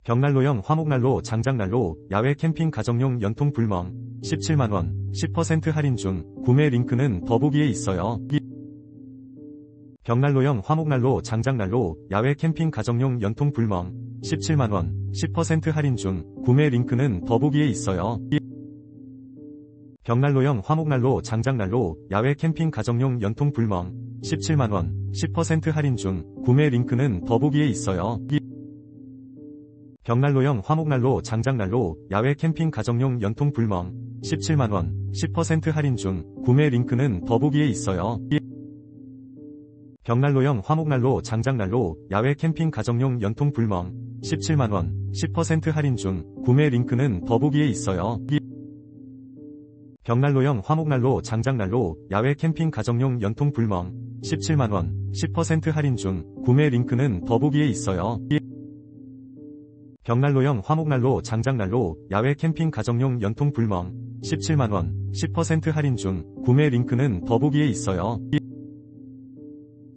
벽난로형 화목난로 장작난로 야외 캠핑 가정용 연통 불멍 17만원 10% 할인 중 구매 링크는 더보기에 있어요. 벽난로형 화목난로 장작난로 야외 캠핑 가정용 연통 불멍 17만원 10% 할인 중 구매 링크는 더보기에 있어요. 벽난로형 화목난로 장작난로 야외 캠핑 가정용 연통 불멍 17만원 10% 할인 중 구매 링크는 더보기에 있어요. 벽난로형 화목난로 장작난로 야외 캠핑 가정용 연통 불멍 17만원 10% 할인 중 구매 링크는 더보기에 있어요. 벽난로형 화목난로 장작난로 야외 캠핑 가정용 연통 불멍 17만원 10% 할인 중 구매 링크는 더보기에 있어요. 벽난로형 화목난로 장작난로 야외 캠핑 가정용 연통 불멍 17만원 10% 할인 중 구매 링크는 더보기에 있어요. 벽난로형 화목난로 장작난로 야외 캠핑 가정용 연통 불멍 17만원 10% 할인 중 구매 링크는 더보기에 있어요.